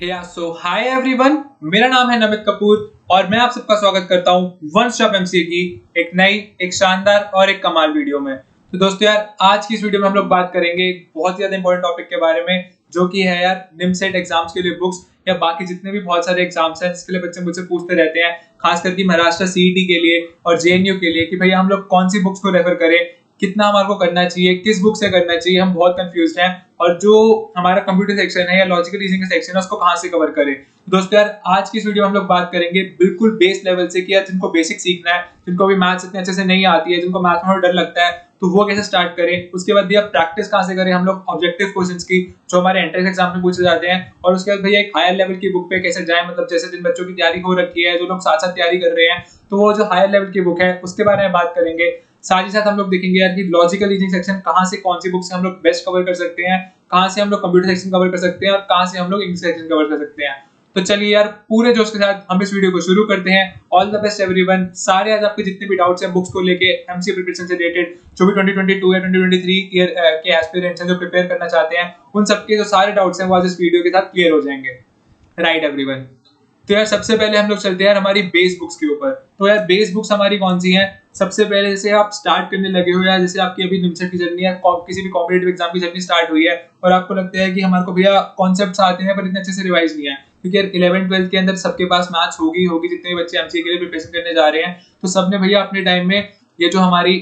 सो hi everyone, मेरा नाम है नमित कपूर और मैं आप सबका स्वागत करता हूँ वन स्टॉप एमसीए की एक नई, एक शानदार और एक कमाल वीडियो में। तो दोस्तों यार, आज की इस वीडियो में हम लोग बात करेंगे एक बहुत ज्यादा इंपॉर्टेंट टॉपिक के बारे में, जो कि है यार निमसेट एग्जाम्स के लिए बुक्स या बाकी जितने भी बहुत सारे एग्जाम्स हैं जिसके लिए बच्चे मुझसे पूछते रहते हैं, खास करके महाराष्ट्र सीईटी के लिए और जेएनयू के लिए, कि भैया हम लोग कौन सी बुक्स को रेफर करें, कितना हमारे को करना चाहिए, किस बुक से करना चाहिए। हम बहुत कंफ्यूज हैं और जो हमारा कंप्यूटर सेक्शन है या लॉजिकल रीजनिंग का सेक्शन है उसको कहां से कवर करें। दोस्तों यार, आज की इस वीडियो में हम लोग बात करेंगे बिल्कुल बेस लेवल से कि यार जिनको बेसिक सीखना है, जिनको अभी मैथ्स इतने अच्छे से नहीं आती है, जिनको मैथ में डर लगता है, तो वो कैसे स्टार्ट करें। उसके बाद भैया प्रैक्टिस कहां से करें हम लोग ऑब्जेक्टिव क्वेश्चंस की, जो हमारे एंट्रेंस एग्जाम में पूछे जाते हैं। और उसके बाद भैया एक हायर लेवल की बुक पे कैसे जाएं, मतलब जैसे जिन बच्चों की तैयारी हो रखी है, जो लोग साथ साथ तैयारी कर रहे हैं, तो वो जो हायर लेवल की बुक है उसके बारे में बात करेंगे। साथ ही साथ हम लोग देखेंगे यार कि लॉजिकल रीजनिंग सेक्शन कहां से, कौन सी बुक से हम लोग बेस्ट कवर कर सकते हैं, कहां से हम लोग कंप्यूटर सेक्शन कवर कर सकते हैं और कहां से हम लोग इंग्लिश सेक्शन कवर कर सकते हैं। तो चलिए यार, पूरे जोश के साथ हम इस वीडियो को शुरू करते हैं। All the best everyone. सारे आज आपके जितने भी डाउट्स हैं बुक्स को लेके, एमसीए प्रिपरेशन से रिलेटेड, जो भी 2022 या 2023 ईयर के एस्पिरेंट्स हैं जो प्रिपेयर करना चाहते हैं, उन सबके जो सारे डाउट्स हैं वो आज इस वीडियो के साथ क्लियर हो जाएंगे। Right everyone. तो यार सबसे पहले हम लोग चलते हैं यार हमारी बेस बुक्स के ऊपर। तो यार बेस बुक्स हमारी कौन सी हैं? सबसे पहले जैसे आप स्टार्ट करने लगे हो, या जैसे आपकी अभी निमसेट की जर्नी है, किसी भी कॉम्पिटिटिव एग्जाम की जर्नी स्टार्ट हुई है और आपको लगता है कि हमारे को भैया कॉन्सेप्ट्स आते हैं पर इतने अच्छे से रिवाइज नहीं है, क्योंकि यार 11th 12th के अंदर सबके पास मैथ्स होगी जितने भी बच्चे एमसीए के लिए प्रिपरेशन करने जा रहे हैं, तो सबने भैया अपने टाइम में ये जो हमारी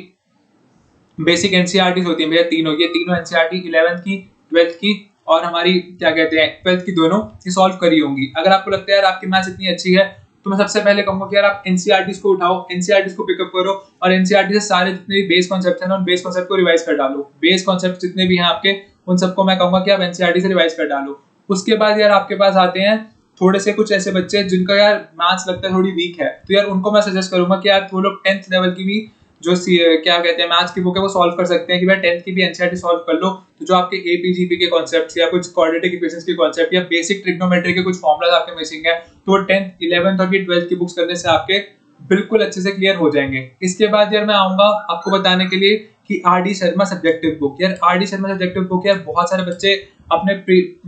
बेसिक एनसीईआरटी होती है भैया, तीनों एनसीईआरटी 11th की, 12th की और हमारी क्या कहते हैं 12th की, दोनों ये सॉल्व करी होंगी। अगर आपको लगता है यार आपकी मैथ्स इतनी अच्छी है, तो मैं सबसे पहले कहूंगा कि यार आप एनसीईआरटी को उठाओ, एनसीईआरटी को पिकअप करो और एनसीईआरटी से सारे जितने भी बेस कॉन्सेप्ट हैं उन बेस कॉन्सेप्ट को रिवाइज कर डालो। बेस कॉन्सेप्ट जितने भी हैं आपके, उन सबको मैं कहूंगा कि आप एनसीईआरटी से रिवाइज कर डालो। उसके बाद यार आपके पास आते हैं थोड़े से कुछ ऐसे बच्चे जिनका यार मैथ्स लगता है थोड़ी वीक है, तो यार उनको मैं सजेस्ट करूंगा कि यार वो लोग 10th लेवल की भी जो क्या कहते हैं मैथ्स की बुक है वो सॉल्व कर सकते हैं, कि भाई 10th की भी एनसीईआरटी सॉल्व कर लो। तो जो आपके एपीजीपी के कॉन्सेप्ट्स या कुछ क्वाड्रेटिक इक्वेशंस के कॉन्सेप्ट या बेसिक ट्रिग्नोमेट्री के कुछ फॉर्मूलाज आपके मिसिंग है, तो वो 10th 11th और 12th की बुक्स करने से आपके बिल्कुल अच्छे से क्लियर हो जाएंगे। इसके बाद यार मैं आऊंगा आपको बताने के लिए कि आरडी शर्मा सब्जेक्टिव बुक। यार आरडी शर्मा सब्जेक्टिव बुक यार बहुत सारे बच्चे अपने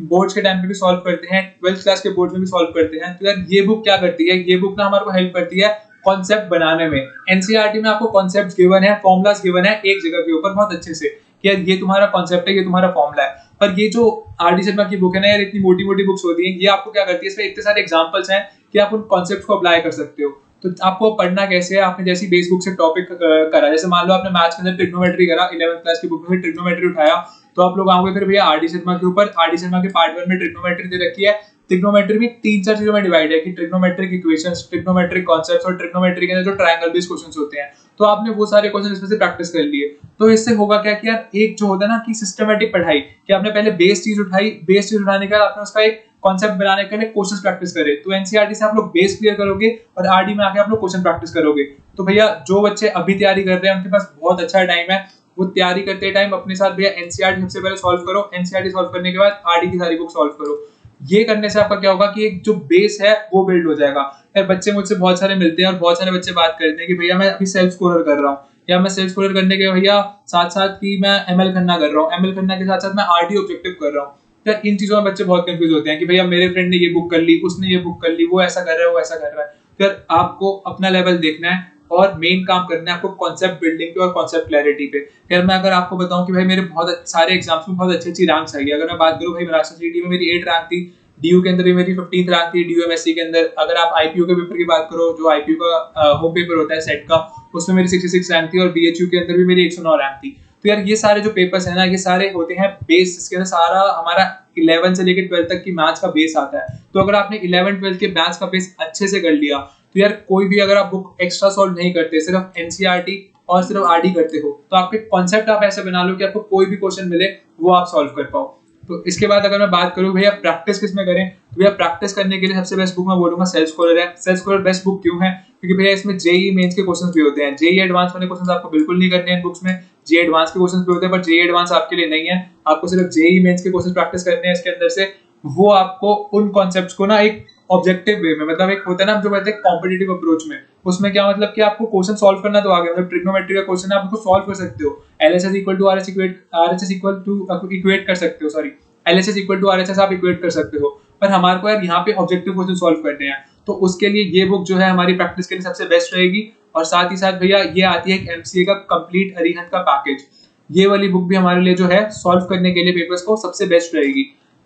बोर्ड्स के टाइम पे भी सॉल्व करते हैं, 12th क्लास के बोर्ड में भी सॉल्व करते हैं। तो यार ये बुक क्या करती है, ये बुक ना हमारे को हेल्प करती है कॉन्सेप्ट बनाने में। एनसीईआरटी में आपको कॉन्सेप्ट्स गिवन है, फॉर्मूलाज गिवन है एक जगह के ऊपर बहुत अच्छे से, कि यार ये तुम्हारा कॉन्सेप्ट है, ये तुम्हारा फॉर्मूला है। पर ये जो आरडी शर्मा की बुक है ना यार, इतनी मोटी मोटी बुक्स होती है, ये आपको क्या करती है, इसमें इतने सारे एग्जांपल्स हैं कि आप उन कॉन्सेप्ट्स को अप्लाई कर सकते हो। तो आपको पढ़ना कैसे है, आपने जैसी बेस बुक से टॉपिक करा, जैसे मान लो आपने मैथ्स के अंदर ट्रिग्नोमेट्री करा, 11th क्लास की बुक में ट्रिग्नोमेट्री उठाया, तो आप लोग आओगे फिर भैया आरडी शर्मा के ऊपर। आरडी शर्मा के पार्ट 1 में ट्रिग्नोमेट्री दे रखी है। ट्रिग्नोमेट्री भी 3-4 चीजों में डिवाइड है, कि ट्रिग्नोमेट्रिक इक्वेशंस, ट्रिग्नोमेट्रिक कॉन्सेप्ट्स और ट्रिग्नोमेट्री के अंदर जो ट्रायंगल बेस्ड क्वेश्चंस होते हैं। तो आपने वो सारे क्वेश्चन इसमें से प्रैक्टिस कर लिए, तो इससे होगा क्या कि यार एक जो होता है ना कि सिस्टमैटिक पढ़ाई, कि आपने पहले बेस चीज उठाई, बेस चीज उठाने के बाद आपने उसका एक कॉन्सेप्ट बनाने के लिए क्वेश्चंस प्रैक्टिस करे। तो एनसीईआरटी से आप लोग बेस क्लियर करोगे और आरडी में आके आप लोग क्वेश्चन प्रैक्टिस करोगे। तो भैया जो बच्चे अभी तैयारी कर रहे हैं उनके पास बहुत अच्छा टाइम है, वो तैयारी करते टाइम अपने साथ भैया एनसीईआरटी सबसे पहले सॉल्व करो, एनसीईआरटी सॉल्व करने के बाद आरडी की सारी बुक सॉल्व करो। ये करने से आपका क्या होगा कि एक जो बेस है वो बिल्ड हो जाएगा। यार बच्चे मुझसे बहुत सारे मिलते हैं और बहुत सारे बच्चे बात करते हैं कि भैया मैं अभी सेल्फ स्कोरर कर रहा हूँ, या मैं सेल्फ स्कोरर करने के भैया साथ साथ की मैं एमएल करना कर रहा हूँ, एमएल करने के साथ साथ मैं आरडी ऑब्जेक्टिव कर रहा हूँ। यार इन चीजों में बच्चे बहुत कंफ्यूज होते हैं कि भैया मेरे फ्रेंड ने ये बुक कर ली, उसने ये बुक कर ली, वो ऐसा कर रहा है, वो ऐसा कर रहा है। फिर आपको अपना लेवल देखना है और मेन काम करना है आपको कॉन्सेप्ट बिल्डिंग पे और कॉन्सेप्ट क्लैरिटी पे। फिर मैं अगर आपको बताऊं कि भाई मेरे बहुत सारे एग्जाम्स में बहुत अच्छी रैंक्स आई है, अगर मैं बात करूं भाई महाराष्ट्र सीईटी में मेरी 8 रैंक थी, डीयू के अंदर भी मेरी 15th रैंक थी, डीयूएमएससी के अंदर। अगर आप आईपीयू के पेपर की बात करो, जो आईपीयू का होम पेपर होता है सेट का, उसमें मेरी 66 रैंक थी और बीएचयू के अंदर भी मेरी 109 रैंक थी। तो यार ये सारे जो पेपर्स है ना, ये सारे होते हैं बेस, इसके अंदर सारा हमारा 11 से लेकर 12 तक की मैथ्स का बेस आता है। तो अगर आपने 11 12 के मैथ्स का बेस अच्छे से कर लिया, तो यार कोई भी अगर आप बुक एक्स्ट्रा सॉल्व नहीं करते, सिर्फ एनसीईआरटी और सिर्फ आरडी करते हो, तो आपके कॉन्सेप्ट आप ऐसे बना लो कि आपको कोई भी क्वेश्चन मिले वो आप सॉल्व कर पाओ। तो इसके बाद अगर मैं बात करूं भैया प्रैक्टिस किस में करें, तो भैया प्रैक्टिस करने के लिए सबसे बेस्ट बुक मैं बोलूंगा सेल्फ स्कोरर है। सेल्फ स्कोरर बेस्ट बुक क्यों है? क्योंकि भैया इसमें जेईई मेंस के क्वेश्चंस भी होते हैं। जेईई एडवांस वाले क्वेश्चंस आपको बिल्कुल नहीं करने हैं इन बुक्स में, जेईई एडवांस के क्वेश्चंस भी होते हैं, पर जेईई एडवांस आपके लिए नहीं है। आपको सिर्फ जेईई मेंस के क्वेश्चंस प्रैक्टिस करने हैं इसके अंदर से। वो आपको उन कॉन्सेप्ट्स को ना एक ऑब्जेक्टिव वे में, मतलब एक होता है ना जो कहते हैं कॉम्पिटिटिव अप्रोच में, उसमें क्या मतलब कि आपको क्वेश्चन सॉल्व करना तो आ गया, मतलब ट्रिग्नोमेट्री का क्वेश्चन है आप उसको सॉल्व कर सकते हो, LHS equal to RHS equate कर सकते हो, sorry LHS equal to RHS आप इक्वेट कर सकते हो। पर हमारे को यार यहाँ पे ऑब्जेक्टिव क्वेश्चन सॉल्व करने हैं, तो उसके लिए ये बुक जो है हमारी प्रैक्टिस के लिए सबसे बेस्ट रहेगी। और साथ ही साथ भैया ये आती है एक एमसीए का कंप्लीट अरिहंत का पैकेज, ये वाली बुक भी हमारे लिए जो है सॉल्व करने के लिए पेपर्स को सबसे बेस्ट रहेगी।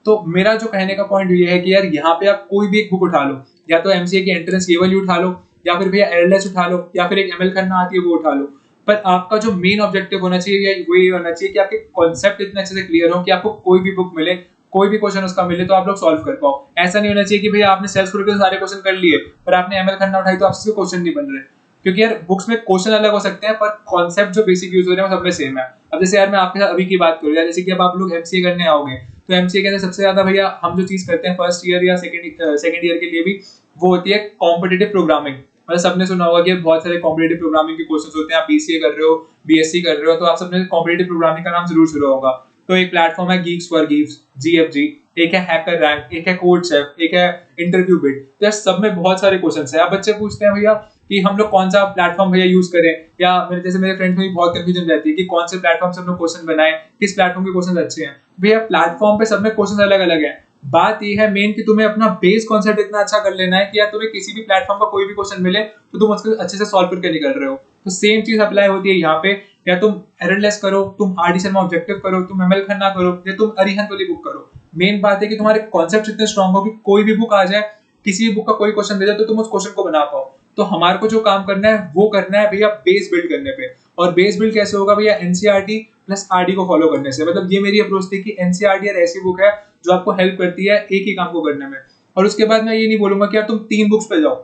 तो मेरा जो कहने का पॉइंट ये है कि यार यहाँ पे आप कोई भी एक बुक उठा लो, या तो एमसीए की एंट्रेंस ये वाली उठा लो, या फिर भैया एलएस उठा लो, या फिर एक एमएल खन्ना आती है वो उठा लो, पर आपका जो मेन ऑब्जेक्टिव होना चाहिए वो ये होना चाहिए कि आपके कॉन्सेप्ट इतने अच्छे से क्लियर हो कि आपको कोई भी बुक मिले, कोई भी क्वेश्चन उसका मिले तो आप लोग सॉल्व कर पाओ। ऐसा नहीं होना चाहिए कि भैया आपने सेल्स के सारे क्वेश्चन कर लिए पर आपने एमएल खन्ना उठाई तो आपसे क्वेश्चन नहीं बन रहे, क्योंकि यार बुक्स में क्वेश्चन अलग हो सकते हैं पर कॉन्सेप्ट जो बेसिक यूज हो रहे हैं वो सब में सेम है। अब जैसे यार मैं आपके साथ अभी की बात करूँ यार, जैसे कि अब आप लोग एमसीए करने आओगे तो एमसीए के अंदर सबसे ज्यादा भैया हम जो चीज करते हैं फर्स्ट ईयर या सेकंड ईयर के लिए भी, वो होती है कॉम्पिटिटिव प्रोग्रामिंग। मतलब सबने सुना होगा कि बहुत सारे कॉम्पिटिटिव प्रोग्रामिंग के कोर्सेज होते हैं, आप बीसीए कर रहे हो, बीएससी कर रहे हो, तो आप सबने कॉम्पिटिटिव प्रोग्रामिंग का नाम जरूर सुना होगा। तो एक प्लेटफॉर्म है गीक्स फॉर गिव्स, जीएफजी, एक है हैकर रैंक, एक है कोड शेफ, एक है इंटरव्यू बिट। तो सब में बहुत सारे क्वेश्चंस हैं। अब बच्चे पूछते हैं भैया कि हम लोग कौन सा प्लेटफॉर्म भैया यूज करें, या मेरे फ्रेंड्स में भी बहुत कंफ्यूजन रहती है कि कौन से प्लेटफॉर्म से हम लोग क्वेश्चन बनाएं, किस प्लेटफॉर्म के क्वेश्चन अच्छे हैं। भैया प्लेटफॉर्म पे सब में क्वेश्चन अलग अलग है, बात ये है मेन कि तुम्हें अपना बेस कॉन्सेप्ट इतना अच्छा कर लेना है कि यार तुम्हें किसी भी प्लेटफॉर्म का कोई भी क्वेश्चन मिले तो तुम उसको अच्छे से सॉल्व करके निकल रहे हो। तो सेम चीज अप्लाई होती है यहाँ पे, या तुम एररलेस करो, तुम आरडी शर्मा ऑब्जेक्टिव करो, तुम एमएल खन्ना करो, या तुम अरिहंत वाली बुक करो। मेन बात है कि तुम्हारे कॉन्सेप्ट इतने स्ट्रांग हो कि कोई भी बुक आ जाए, किसी भी बुक का कोई क्वेश्चन दे जाए तो तुम उस क्वेश्चन को बना पाओ। तो हमारे को जो काम करना है वो करना है भैया बेस बिल्ड करने पे। और बेस बिल्ड कैसे होगा भैया, एनसीईआरटी प्लस आरडी को फॉलो करने से। मतलब ये मेरी अप्रोच थी कि एनसीईआरटी यार ऐसी बुक है जो आपको हेल्प करती है एक ही काम को करने में। और उसके बाद मैं ये नहीं बोलूंगा कि यार तुम 3 बुक्स पे जाओ,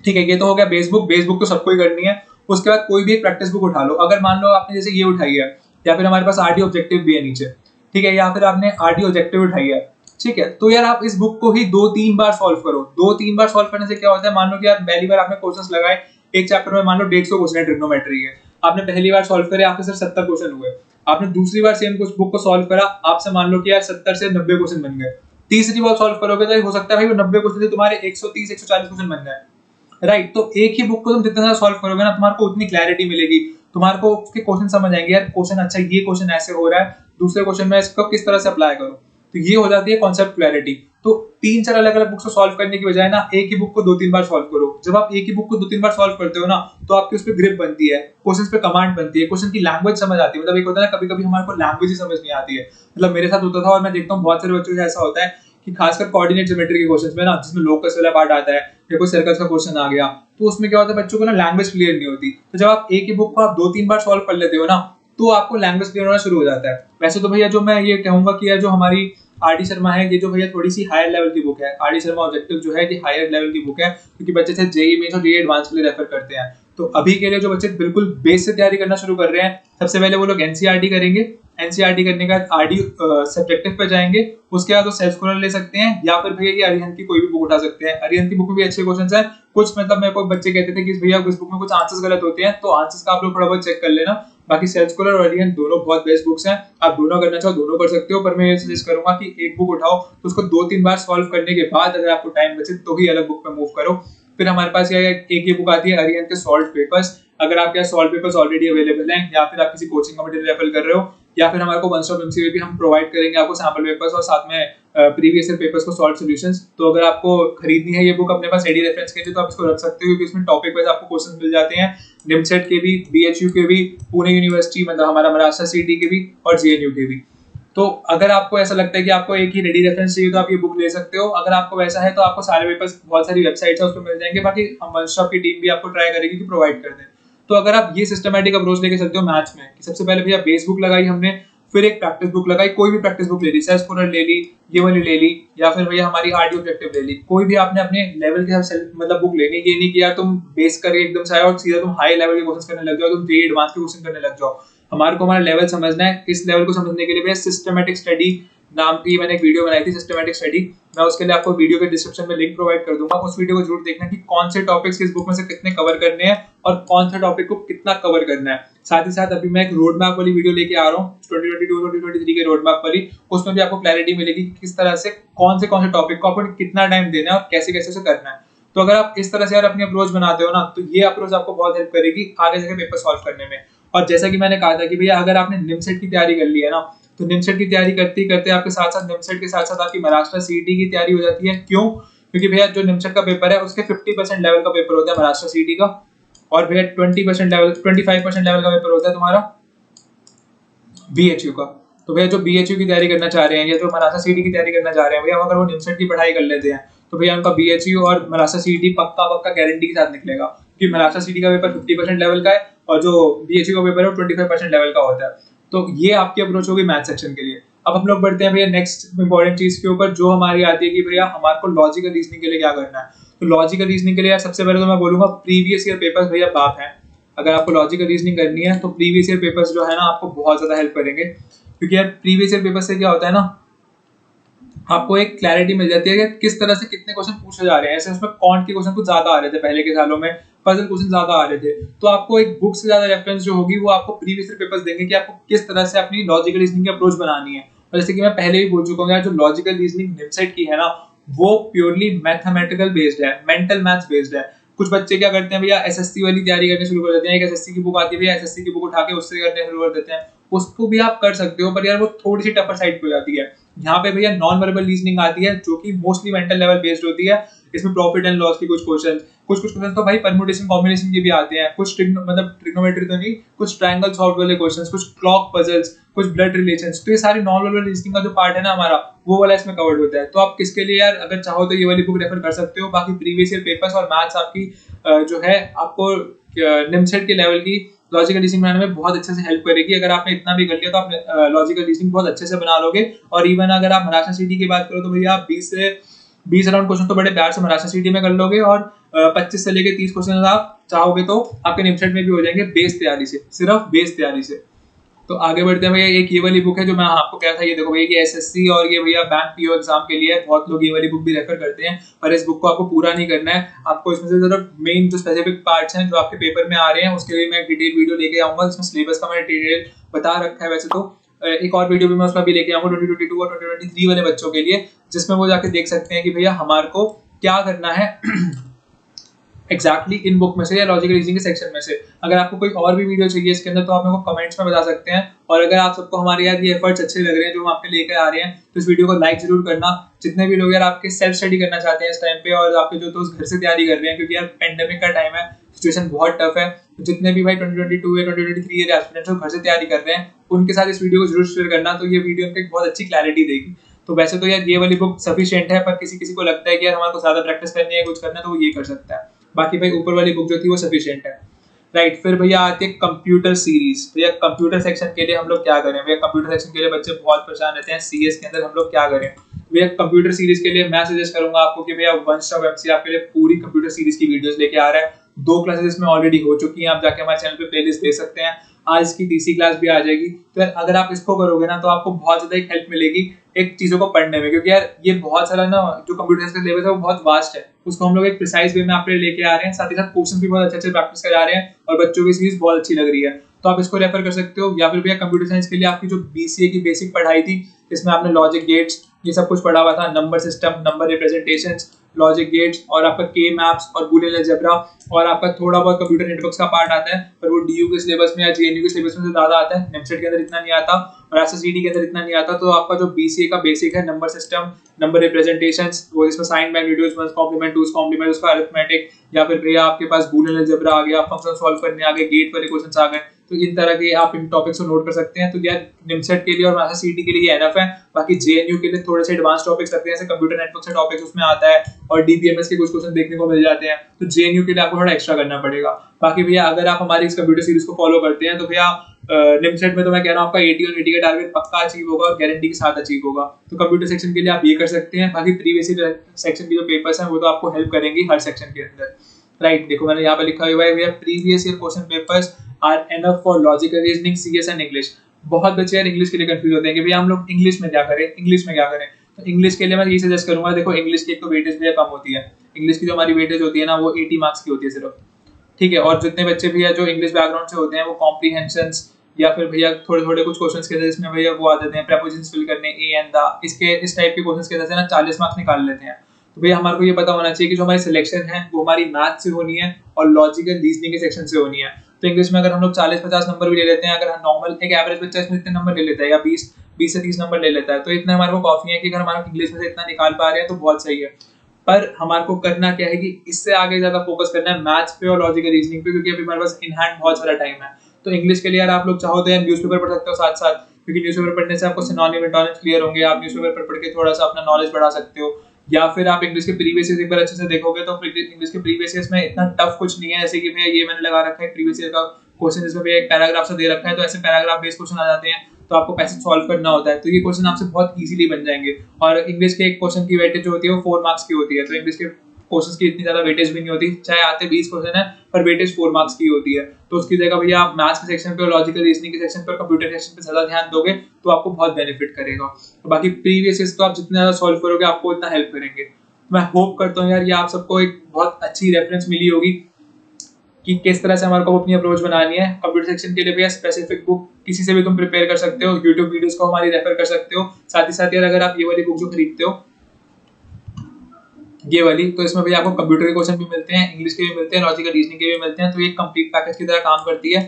ठीक है, ये तो हो गया बेस बुक तो सबको ही करनी है। उसके बाद कोई भी एक प्रैक्टिस बुक उठा लो। अगर मान लो आपने जैसे ये उठाई है, या फिर हमारे पास आरडी ऑब्जेक्टिव भी है नीचे, ठीक है, या फिर आपने आरडी ऑब्जेक्टिव उठाई है, ठीक है, तो यार आप इस बुक को ही 2-3 बार सॉल्व करो। 2-3 बार सॉल्व करने से क्या होता है, मान लो कि यार पहली बार आपने क्वेश्चंस लगाए, एक चैप्टर में मान लो 150 क्वेश्चन है ट्रिग्नोमेट्री के, आपने पहली बार सॉल्व करे, आपके सिर्फ 70 क्वेश्चन हुए। आपने दूसरी बार सेम बुक को सॉल्व करा, आपसे मान लो कि यार 70 से 90 क्वेश्चन बन गए। तीसरी बार सॉल्व करोगे तो हो सकता है भाई वो 90 क्वेश्चन से तुम्हारे 130-140 क्वेश्चन बन जाए, राइट। तो एक ही बुक को तुम जितना सॉल्व करोगे ना, तुम्हारे को उतनी क्लैरिटी मिलेगी, तुम्हारे को उसके क्वेश्चन समझ आएंगे, यार क्वेश्चन अच्छा ये क्वेश्चन ऐसे हो रहा है, दूसरे क्वेश्चन में इसको किस तरह से अप्लाई करो। तो ये हो जाती है कॉन्सेप्ट क्लैरिटी। तो 3-4 अलग अलग बुक को सॉल्व करने की बजाय ना एक ही बुक को 2-3 बार सॉल्व करो। जब आप एक ही बुक को 2-3 बार सॉल्व करते हो ना, तो आपकी उस पर ग्रिप बनती है, क्वेश्चन पे कमांड बनती है, क्वेश्चन की लैंग्वेज समझ आती है। मतलब एक होता है ना, कभी कभी हमारे को लैंग्वेज ही समझ नहीं आती है। मतलब मेरे साथ होता था और मैं देखता हूँ बहुत सारे बच्चों का ऐसा होता है कि खासकर कोऑर्डिनेट ज्योमेट्री के क्वेश्चंस में ना, जिसमें लोकस वाला पार्ट आता है या कोई सर्कल्स का क्वेश्चन आ गया, तो उसमें क्या होता है बच्चों को ना लैंग्वेज क्लियर नहीं होती। तो जब आप एक ही बुक को आप 2-3 बार सॉल्व कर लेते हो ना, तो आपको लैंग्वेज क्लियर होना शुरू हो जाता है। वैसे तो भैया जो मैं ये कहूंगा कि यार जो हमारी आरडी शर्मा है, ये जो भैया थोड़ी सी हायर लेवल की बुक है, आरडी शर्मा ऑब्जेक्टिव जो है ये हायर लेवल की बुक है, क्योंकि बच्चे से जेईई मेंस और जेईई एडवांस के लिए रेफर करते हैं। तो अभी के लिए जो बच्चे बिल्कुल बेस से तैयारी करना शुरू कर रहे हैं, सबसे पहले वो लोग एनसीईआरटी करेंगे। एनसीईआरटी करने के बाद आरडी सब्जेक्टिव पे जाएंगे, उसके बाद वो सेल्फ स्कॉलर ले सकते हैं, या फिर भैया ये अरिहंत की कोई भी बुक उठा सकते हैं। अरिहंत की बुक में भी अच्छे क्वेश्चंस हैं कुछ। मतलब मेरे को बच्चे कहते थे कि भैया इस बुक में कुछ आंसर्स गलत होते हैं, तो आंसर्स का आप लोग थोड़ा बहुत चेक कर लेना। बाकी सेल्फ स्कॉलर और अरिहंत दोनों बहुत बेस्ट बुक्स हैं, आप दोनों करना चाहो दोनों कर सकते हो। पर मैं ये सजेस्ट करूंगा कि एक बुक उठाओ तो उसको 2-3 बार सॉल्व करने के बाद अगर आपको टाइम बचे तो ही अलग बुक पे मूव करो। फिर हमारे पास एक ये बुक आती है अरिहंत के सॉल्व पेपर्स। अगर आपके पास सॉल्व पेपर्स ऑलरेडी अवेलेबल हैं, या फिर आप किसी कोचिंग का मटेरियल रेफर कर रहे हो, या फिर हमारे को वन स्टॉप एमसीए भी हम प्रोवाइड करेंगे आपको सैंपल पेपर्स और साथ में प्रीवियस ईयर पेपर्स को सॉल्व सॉल्यूशंस। तो अगर आपको खरीदनी है ये बुक अपने पास रेडी रेफरेंस के लिए, तो आप इसको रख सकते हो, क्योंकि इसमें टॉपिक वाइज आपको क्वेश्चंस मिल जाते हैं, निमसेट के भी, बीएचयू के भी, पुणे यूनिवर्सिटी मतलब हमारा महाराष्ट्र सिटी के भी, और जेएनयू के भी। तो अगर आपको ऐसा लगता है कि आपको एक ही रेडी रेफरेंस चाहिए तो आप ये बुक ले सकते हो। अगर आपको वैसा है तो आपको सारे पेपर्स, बहुत सारी वेबसाइट्स है उस पर मिल जाएंगे। बाकी हम वन स्टॉप की टीम भी आपको ट्राई करेगी कि प्रोवाइड कर दें। तो अगर आप ये सिस्टमैटिक अप्रोच लेके चलते हो मैथ्स में, कि सबसे पहले भैया बेस बुक लगाई हमने, फिर एक प्रैक्टिस बुक लगाई, कोई भी प्रैक्टिस बुक ले ली, सेल्फ स्कॉलर ले ली, ये वाली ले ली, या फिर भैया हमारी आरडी ऑब्जेक्टिव ले ली, कोई भी आपने अपने लेवल के हिसाब मतलब बुक लेनी। ये नहीं कि यार तुम बेस करके एकदम से आए और सीधा तुम हाई लेवल के क्वेश्चन करने लग जाओ, तुम जेईई एडवांस के क्वेश्चन करने लग जाओ। हमारे को हमारा लेवल समझना है। इस लेवल को समझने के लिए भैया सिस्टमैटिक स्टडी नाम की मैंने एक वीडियो बनाई थी, सिस्टमैटिक स्टडी। मैं उसके लिए आपको वीडियो के डिस्क्रिप्शन में लिंक प्रोवाइड कर दूंगा, उस वीडियो को जरूर देखना कि कौन से टॉपिक्स इस बुक में से कितने कवर करने हैं और कौन से टॉपिक को कितना कवर करना है। साथ ही साथ अभी मैं एक रोड मैप वाली वीडियो लेके आ रहा हूँ 2022-2023 के रोड मैप वाली, उसमें भी आपको क्लैरिटी मिलेगी कि किस तरह से कौन से टॉपिक को आपको कितना टाइम देना है और कैसे कैसे उसे करना है। तो अगर आप इस तरह से यार अपनी अप्रोच बनाते हो ना, तो ये अप्रोच आपको बहुत हेल्प करेगी आगे जाके पेपर सॉल्व करने में। और जैसा कि मैंने कहा था कि भैया अगर आपने निमसेट की तैयारी कर ली है ना, तो निमसेट की तैयारी करते ही करते आपके साथ साथ निमसेट के साथ साथ आपकी महाराष्ट्र सीईटी की तैयारी हो जाती है। क्यों? क्योंकि भैया जो निमसेट का पेपर है उसके 50% लेवल का पेपर होता है महाराष्ट्र सीईटी का, और भैया 20% लेवल 25% लेवल का पेपर होता है तुम्हारा बीएचयू का। तो भैया जो बीएचयू की तैयारी करना चाह रहे हैं या जो महाराष्ट्र सीईटी की तैयारी करना चाह रहे हैं भैया, अगर वो निमसेट की पढ़ाई कर लेते हैं तो भैया उनका बीएचयू और महाराष्ट्र सीईटी पक्का पक्का गारंटी के साथ निकलेगा, क्योंकि महाराष्ट्र सीईटी का पेपर 50% लेवल का है और जो बीएचयू का पेपर है वो 25% लेवल का होता है। तो ये आपकी अप्रोच होगी मैथ सेक्शन के लिए। अब हम लोग बढ़ते हैं भैया नेक्स्ट इंपॉर्टेंट चीज के ऊपर जो हमारी आती है कि भैया हमारे को लॉजिकल रीजनिंग के लिए क्या करना है। तो लॉजिकल रीजनिंग के लिए यार सबसे पहले तो मैं बोलूंगा प्रीवियस ईयर पेपर्स भैया बाप है। अगर आपको लॉजिकल रीजनिंग करनी है तो प्रीवियस ईयर पेपर्स जो है ना आपको बहुत ज्यादा हेल्प करेंगे, क्योंकि यार प्रीवियस ईयर पेपर से क्या होता है ना, आपको एक क्लैरिटी मिल जाती है कि किस तरह से कितने क्वेश्चन पूछे जा रहे हैं। ऐसे उसमें कॉन्ट के क्वेश्चन कुछ ज्यादा आ रहे थे पहले के सालों में, पजल क्वेश्चन ज्यादा आ रहे थे, तो आपको एक बुक से ज्यादा रेफरेंस जो होगी वो आपको प्रीवियस ईयर पेपर्स देंगे कि आपको किस तरह से अपनी लॉजिकल रीजनिंग की अप्रोच बनानी है। और जैसे कि मैं पहले ही बोल चुका हूँ यार, जो लॉजिकल रीजनिंग निमसेट की है ना वो प्योरली मैथमेटिकल बेस्ड है, मेंटल मैथ्स बेस्ड है। कुछ बच्चे क्या करते हैं भैया एसएससी वाली तैयारी करनी शुरू कर देते हैं, एक एसएससी की बुक आती है भैया, एसएससी की बुक उठा के उससे करने शुरू कर देते हैं। उसको भी आप कर सकते हो, पर यार वो थोड़ी सी टफर साइड पे हो जाती है। यहाँ पे भैया नॉन वर्बल रीजनिंग आती है जो कि मोस्टली मेंटल लेवल बेस्ड होती है। इसमें प्रॉफिट एंड लॉस की कुछ क्वेश्चन तो भाई परम्यूटेशन कॉम्बिनेशन के भी आते हैं, कुछ मतलब ट्रिग्नोमेट्री तो नहीं, कुछ ट्रायंगल सॉल्व वाले क्वेश्चंस, कुछ क्लॉक पजल्स, कुछ ब्लड रिलेशंस। तो ये सारी नॉन वर्बल रीजनिंग का जो पार्ट है ना हमारा, वो वाला इसमें कवर्ड होता है। तो आप किसके लिए यार अगर चाहो तो ये वाली बुक रेफर कर सकते हो। बाकी प्रीवियस ईयर पेपर्स और मैथ्स आपकी जो है आपको निमसेट के लेवल की लॉजिकल रीजनिंग बनाने में बहुत अच्छे से हेल्प करेगी। अगर आपने इतना भी कर लिया तो आप लॉजिकल रीजनिंग बहुत अच्छे से बना लोगे। और इवन अगर आप महाराष्ट्र सीईटी की बात करो तो भैया आप 20 अराउंड क्वेश्चन तो बड़े प्यार से महाराष्ट्र सीईटी में कर लोगे, और 25 से लेके 30 क्वेश्चन आप चाहोगे तो आपके निमसेट में भी हो जाएंगे बेस तैयारी से, सिर्फ बेस तैयारी से। तो आगे बढ़ते हैं भैया, एक ये वाली बुक है जो मैं आपको कहा था, ये देखो भैया ये एसएससी और ये भैया बैंक पीओ एग्जाम के लिए बहुत लोग ये वाली बुक भी रेफर करते हैं, पर इस बुक को आपको पूरा नहीं करना है। आपको इसमें से सिर्फ मेन जो स्पेसिफिक पार्ट्स हैं जो आपके पेपर में आ रहे हैं उसके लिए मैं एक डिटेल वीडियो लेके आऊंगा, जिसमें सिलेबस का मैंने डिटेल बता रखा है। वैसे तो एक और वीडियो भी मैं उसमें भी लेके आऊंगा 2022 और 2023 वाले बच्चों के लिए, जिसमें वो जाके देख सकते हैं कि भैया हमारे को क्या करना है एग्जैक्टली इन बुक में से या लॉजिकल रीजनिंग के सेक्शन में से। अगर आपको कोई और भी वीडियो चाहिए इसके अंदर तो आप मेरे को कमेंट्स में बता सकते हैं। और अगर आप सबको हमारे यार ये एफर्ट्स अच्छे लग रहे हैं जो हम आपके लेकर आ रहे हैं तो इस वीडियो को लाइक जरूर करना। जितने भी लोग यार आपके सेल्फ स्टडी करना चाहते हैं इस टाइम पे, और आपके जो दोस्त घर से तैयारी कर रहे हैं, क्योंकि यार पेंडेमिक का टाइम है, सिचुएशन बहुत टफ है, तो जितने भी भाई 2022 या 2023 के एस्पिरेंट्स घर से तैयारी कर रहे हैं उनके साथ इस वीडियो को जरूर शेयर करना। तो ये वीडियो उनको एक बहुत अच्छी क्लैरिटी देगी। तो वैसे तो यार ये वाली बुक सफिशिएंट है, पर किसी किसी को लगता है कि यार हमारे को ज्यादा प्रैक्टिस करनी है, कुछ करना है, तो वो ये कर सकता है। बाकी भाई ऊपर वाली बुक जो थी वो सफिशिएंट है, राइट। फिर भैया आती है कंप्यूटर सीरीज। भैया कंप्यूटर सेक्शन के लिए हम लोग क्या करें? भैया कंप्यूटर सेक्शन के लिए बच्चे बहुत परेशान रहते हैं सीएस के अंदर, हम लोग क्या करें? भैया कंप्यूटर सीरीज के लिए मैं सजेस्ट करूंगा आपको कि भैया वन स्टॉप एमसी आपके लिए पूरी कंप्यूटर सीरीज की वीडियोस लेके आ रहा है। 2 क्लासेस इसमें ऑलरेडी हो चुकी हैं, आप जाके हमारे चैनल पे प्लेलिस्ट देख सकते हैं। आज की डीसी क्लास भी आ जाएगी। तो यार अगर आप इसको करोगे ना तो आपको बहुत ज्यादा एक हेल्प मिलेगी एक चीजों को पढ़ने में, क्योंकि यार ये बहुत सारा ना जो कंप्यूटर साइंस का सिलेबस है वो बहुत वास्ट है, उसको हम लोग एक प्रिसाइज वे में आपके लिए लेके आ रहे हैं। साथ ही साथ क्वेश्चन भी बहुत अच्छे अच्छे प्रैक्टिस करा रहे हैं और बच्चों की सीरीज बहुत अच्छी लग रही है, तो आप इसको रेफर कर सकते हो। या फिर भैया कंप्यूटर साइंस के लिए आपकी जो बीसीए की बेसिक पढ़ाई थी, इसमें आपने लॉजिक गेट्स ये सब कुछ पढ़ा हुआ था, number system, number representations, logic gates और आपका के मैप्स और बूलियन अलजेब्रा, और आपका थोड़ा बहुत कंप्यूटर नेटवर्क्स का पार्ट आता है, पर वो डीयू के सिलेबस में या जेएनयू के सिलेबस में से ज्यादा आता है। निमसेट के अंदर इतना नहीं आता और एसएससीटी के अंदर इतना नहीं आता। तो आपका जो बीसीए का बेसिक है, नंबर सिस्टम, नंबर रिप्रेजेंटेशंस, वो इसमें sign magnitudes, one's complement, two's complement, उसका अरिथमेटिक, या फिर भैया आपके पास बूलियन अलजेब्रा आ गया, फंक्शन सॉल्व करने आ गए, गेट वाले क्वेश्चंस आ गए। तो इन तरह के आप इन टॉपिक्स को नोट कर सकते हैं। तो यार निमसेट के लिए और एसएससीटी के लिए एनफ है। बाकी जेएनयू के लिए थोड़े से एडवांस टॉपिक्स लगते हैं, जैसे कंप्यूटर नेटवर्क से टॉपिक्स उसमें आता है और डीबीएमएस के कुछ क्वेश्चन देखने को मिल जाते हैं, तो जेएनयू के लिए आपको थोड़ा एक्स्ट्रा करना पड़ेगा। बाकी भैया अगर आप हमारी इस कंप्यूटर सीरीज को फॉलो करते हैं तो भैया निमसेट में तो मैं कह रहा हूँ आपका 80 और 80 का टारगेट पक्का अचीव होगा और गारंटी के साथ अचीव होगा। तो कंप्यूटर सेक्शन के लिए आप ये कर सकते हैं। बाकी प्रीवियस ईयर सेक्शन के जो पेपर्स हैं वो तो आपको हेल्प करेंगी हर सेक्शन के अंदर, राइट। देखो मैंने यहाँ पे लिखा हुआ है भैया previous year question papers are enough for logical reasoning, CS and English. बहुत बच्चे यार इंग्लिश के लिए कंफ्यूज होते हैं कि भैया हम लोग इंग्लिश में क्या करें, इंग्लिश में क्या करें। तो इंग्लिश के लिए मैं ये सजेस्ट करूंगा, देखो इंग्लिश की एक तो वेटेज भैया कम होती है, इंग्लिश की जो हमारी वेटेज होती है ना वो 80 मार्क्स की होती है सिर्फ, ठीक है। और जितने बच्चे भैया जो इंग्लिश बैकग्राउंड से होते हैं वो कॉम्प्रीहेंशंस या फिर भैया थोड़े थोड़े कुछ क्वेश्चंस के अंदर इसमें भैया वो आ जाते हैं प्रेपोजिशंस फिल करने, ए एंड द, इसके इस टाइप के क्वेश्चंस के अंदर से ना 40 मार्क्स निकाल लेते हैं। तो भैया हमारे को ये पता होना चाहिए कि जो हमारी सिलेक्शन है वो हमारी मैथ से होनी है और लॉजिकल रीजनिंग के सेक्शन से होनी है। तो इंग्लिश में अगर हम लोग 40-50 नंबर भी ले लेते हैं, अगर हम नॉर्मल एक एवरेज बच्चा इसमें इतने नंबर ले लेता है या 20 20 से 30 नंबर ले लेता है। तो इतना हमारे को काफी है कि अगर हमारा इंग्लिश में से इतना निकाल पा रहे हैं तो बहुत सही है। पर हमारे को करना क्या है कि इससे आगे ज्यादा फोकस करना है मैथ्स पे और लॉजिकल रीजनिंग पे, क्योंकि अभी हमारे पास इन हैंड बहुत सारा टाइम है। तो इंग्लिश के लिए यार आप लोग चाहो तो यार न्यूज़पेपर पढ़ सकते हो साथ साथ, क्योंकि न्यूज़पेपर पढ़ने से आपको सिनोनिम एंटोनिम्स क्लियर होंगे। आप न्यूज़पेपर पढ़ के थोड़ा सा अपना नॉलेज बढ़ा सकते हो। या फिर आप इंग्लिश के प्रीवियस ईयर एक बार अच्छे से देखोगे तो इंग्लिश के प्रीवियस ईयर्स में इतना टफ कुछ नहीं है। जैसे कि भैया ये मैंने लगा रखा है प्रीवियस ईयर का क्वेश्चन, जिसमें भैया एक पैराग्राफ सा दे रखा है, तो ऐसे पैराग्राफ बेस्ड क्वेश्चन आ जाते हैं, तो आपको पैसेज सॉल्व करना होता है, तो ये क्वेश्चन आपसे बहुत इजीली बन जाएंगे। और इंग्लिश के एक क्वेश्चन की वेटेज जो होती है वो 4 मार्क्स की होती है, तो इंग्लिश के क्वेश्चंस की इतनी ज्यादा वेटेज भी नहीं होती, चाहे आते 20 क्वेश्चन है पर वेटेज 4 मार्क्स की होती है। तो उसकी जगह भैया आप मैथ्स के सेक्शन पे और लॉजिकल रीजनिंग के सेक्शन पे और कंप्यूटर सेक्शन पे ज्यादा ध्यान दोगे तो आपको बहुत बेनिफिट करेगा। तो बाकी प्रीवियस ईयर तो आप जितना ज्यादा सॉल्व करोगे आपको इतना हेल्प करेंगे। मैं होप करता हूँ यार ये आप सबको एक बहुत अच्छी रेफरेंस मिली होगी कि किस तरह से हमारे को अपनी अप्रोच बनानी है। कंप्यूटर सेक्शन के लिए भैया स्पेसिफिक बुक किसी से भी तुम प्रिपेयर कर सकते हो, यूट्यूब वीडियोस को हमारी रेफर कर सकते हो। साथ ही साथ यार अगर आप ये वाली बुक जो खरीदते हो ये वाली, तो इसमें भैया आपको कंप्यूटर के क्वेश्चन भी मिलते हैं, इंग्लिश के भी मिलते हैं, लॉजिकल रीजनिंग के भी मिलते हैं, तो ये कंप्लीट पैकेज की तरह काम करती है।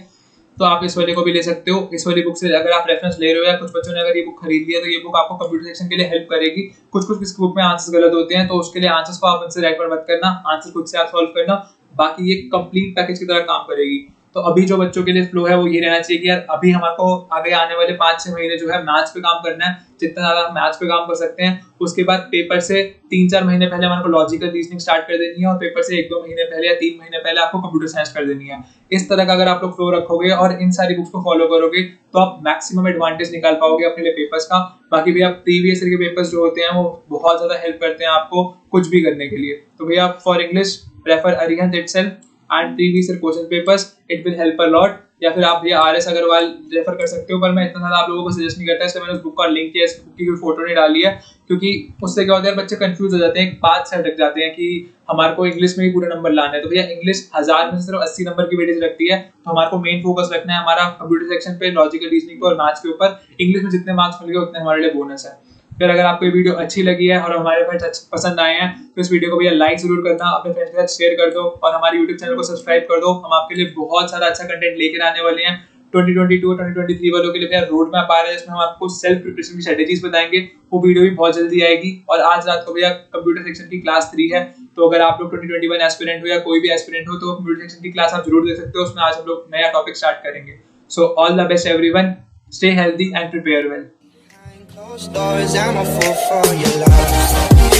तो आप इस वाले को भी ले सकते हो। इस वाली बुक से अगर आप रेफरेंस ले रहे हो या कुछ बच्चों ने अगर ये बुक खरीद लिया तो ये बुक आपको कंप्यूटर सेक्शन के लिए हेल्प करेगी। कुछ कुछ इस बुक में आंसर्स गलत होते हैं तो उसके लिए आंसर्स को आप उनसे रेफर मत करना, आंसर खुद से आप सॉल्व करना, बाकी ये कंप्लीट पैकेज की तरह काम करेगी। तो अभी जो बच्चों के लिए फ्लो है वो ये रहना चाहिए कि यार अभी हमारे को आगे आने वाले 5-6 महीने जो है मैथ्स पे काम करना है, जितना ज्यादा हम मैथ्स पे काम कर सकते हैं। उसके बाद पेपर से 3-4 महीने पहले हमारे को लॉजिकल रीजनिंग स्टार्ट कर देनी है, और पेपर से 1-2 महीने पहले या 3 महीने पहले आपको कंप्यूटर साइंस कर देनी है। इस तरह का अगर आप लोग फ्लो रखोगे और इन सारी बुक्स को फॉलो करोगे तो आप मैक्सिमम एडवांटेज निकाल पाओगे अपने लिए पेपर्स का। बाकी भैया प्रीवियस ईयर के पेपर्स जो होते हैं वो बहुत ज्यादा हेल्प करते हैं आपको कुछ भी करने के लिए। तो भैया for English refer Arihant itself and previous year question papers, it will help a lot. या फिर आप भैया आर एस अग्रवाल रेफर कर सकते हो, पर मैं इतना ज्यादा आप लोगों को सजेस्ट नहीं करता, इसलिए मैंने उस बुक का लिंक किया, इस बुक की कोई फोटो नहीं डाली है, क्योंकि उससे क्या होता है बच्चे कंफ्यूज हो जाते हैं, एक बात से अटक जाते हैं कि हमारे को इंग्लिश में ही पूरा नंबर लाना है। तो भैया इंग्लिश 1000 में से सिर्फ 80 नंबर की वेटेज रखती है, तो हमारे को मेन फोकस रखना है हमारा कंप्यूटर सेक्शन पे, लॉजिकल रीजनिंग पे और मैथ्स के ऊपर। इंग्लिश में जितने मार्क्स मिल गए उतने हमारे लिए बोनस है। फिर अगर आपको ये वीडियो अच्छी लगी है और हमारे फ्रेंड्स पसंद आए हैं तो इस वीडियो को भैया लाइक जरूर करना, अपने फ्रेंड्स के साथ शेयर कर दो और हमारे यूट्यूब चैनल को सब्सक्राइब कर दो। हम आपके लिए बहुत सारा अच्छा कंटेंट लेकर आने वाले हैं। 2022 2023 वालों के लिए भैया रोड मैप आ रहा है जिसमें हम आपको सेल्फ प्रिपरेशन की स्ट्रेटेजीज बताएंगे, वो वीडियो भी बहुत जल्दी आएगी। और आज रात को भैया कंप्यूटर सेक्शन की क्लास 3 है, तो अगर आप लोग 2021 एस्पिरेंट हो या कोई भी एस्पिरेंट हो तो कंप्यूटर सेक्शन की क्लास आप जरूर देख सकते हो। उसमें आज हम लोग नया टॉपिक स्टार्ट करेंगे। So all the best everyone, stay healthy and prepare well. Closed doors, I'm a fool for your love.